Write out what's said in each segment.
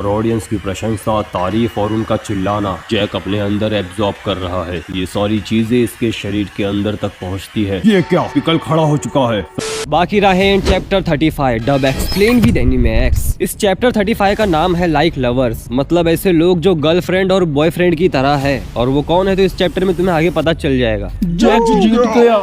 और ऑडियंस की प्रशंसा, तारीफ और उनका चिल्लाना जैक अपने अंदर एब्जॉर्ब कर रहा है। ये सारी चीजें इसके शरीर के अंदर तक पहुंचती है। ये क्या, पिकल खड़ा हो चुका है। बाकी रहे in chapter 35 dub explain with Animax. इस चैप्टर 35 का नाम है लाइक लवर्स, मतलब ऐसे लोग जो गर्लफ्रेंड और बॉयफ्रेंड की तरह है। और वो कौन है तो इस चैप्टर में तुम्हें आगे पता चल जाएगा। जैक जीत गया।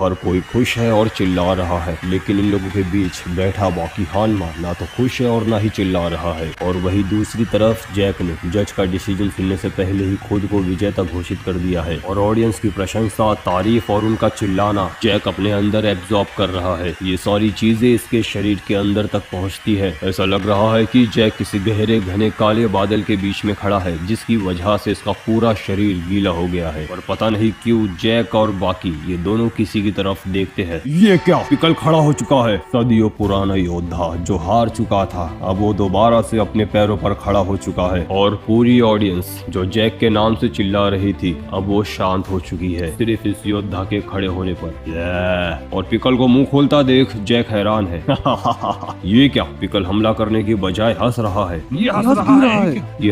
हर कोई खुश है और चिल्ला रहा है, लेकिन इन लोगों के बीच बैठा बाकी हानमा ना तो खुश है और ना ही चिल्ला रहा है। और वही दूसरी तरफ जैक ने जज का डिसीजन सुनने से पहले ही खुद को विजेता घोषित कर दिया है। और ऑडियंस की प्रशंसा, तारीफ और उनका चिल्लाना जैक अपने अंदर एब्जॉर्ब कर रहा है। ये सारी चीजें इसके शरीर के अंदर तक पहुंचती है। ऐसा लग रहा है कि जैक किसी गहरे घने काले बादल के बीच में खड़ा है, जिसकी वजह से इसका पूरा शरीर गीला हो गया है। और पता नहीं क्यों जैक और बाकी ये दोनों किसी की तरफ देखते हैं। ये क्या, पिकल खड़ा हो चुका है। सदियों पुराना योद्धा जो हार चुका था, अब वो दोबारा से अपने पैरों पर खड़ा हो चुका है। और पूरी ऑडियंस जो जैक के नाम से चिल्ला रही थी, अब वो शांत हो चुकी है सिर्फ इस योद्धा के खड़े होने पर। और पिकल को मुंह खोलता देख जैक हैरान है। ये क्या, पिकल हमला करने की बजाय हंस रहा है। ये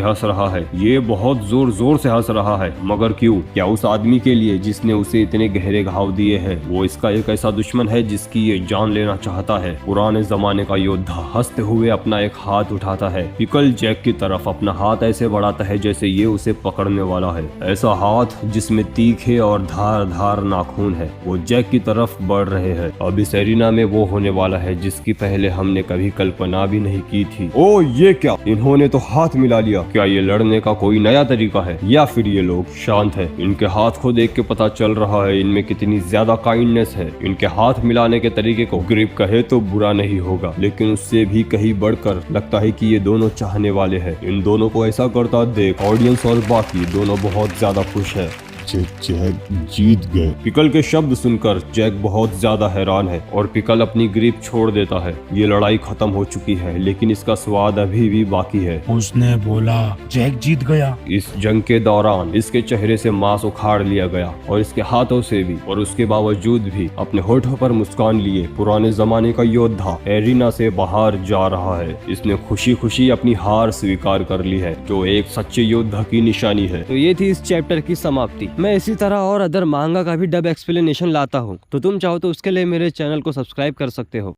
हंस रहा है। ये बहुत जोर जोर से हंस रहा है। मगर क्यों? क्या उस आदमी के लिए जिसने उसे इतने गहरे घाव दिए हैं, वो इसका एक ऐसा दुश्मन है जिसकी ये जान लेना चाहता है? पुराने जमाने का योद्धा हंसते हुए अपना एक हाथ उठाता है। पिकल जैक की तरफ अपना हाथ ऐसे बढ़ाता है जैसे ये उसे पकड़ने वाला है। ऐसा हाथ जिसमें तीखे और धार धार नाखून है, वो जैक की तरफ बढ़ रहे हैं। अब इस एरिना में वो होने वाला है जिसकी पहले हमने कभी कल्पना भी नहीं की थी। ओ ये क्या, इन्होंने तो हाथ मिला लिया। क्या ये लड़ने का कोई नया तरीका है, या फिर ये लोग शांत है? इनके हाथ को देख के पता चल रहा है इनमें कितनी ज्यादा काइंडनेस है। इनके हाथ मिलाने के तरीके को ग्रिप कहे तो बुरा नहीं होगा, लेकिन उससे भी कहीं बढ़कर लगता है कि ये दोनों चाहने वाले हैं। इन दोनों को ऐसा करता देख ऑडियंस और बाकी दोनों बहुत ज्यादा खुश है। जैक जीत गए। पिकल के शब्द सुनकर जैक बहुत ज्यादा हैरान है और पिकल अपनी ग्रिप छोड़ देता है। ये लड़ाई खत्म हो चुकी है, लेकिन इसका स्वाद अभी भी बाकी है। उसने बोला जैक जीत गया। इस जंग के दौरान इसके चेहरे से मांस उखाड़ लिया गया और इसके हाथों से भी, और उसके बावजूद भी अपने होठों पर मुस्कान लिए पुराने जमाने का योद्धा एरिना से बाहर जा रहा है। इसने खुशी खुशी अपनी हार स्वीकार कर ली है, जो एक सच्चे योद्धा की निशानी है। तो ये थी इस चैप्टर की समाप्ति। मैं इसी तरह और अदर मांगा का भी डब एक्सप्लेनेशन लाता हूँ, तो तुम चाहो तो उसके लिए मेरे चैनल को सब्सक्राइब कर सकते हो।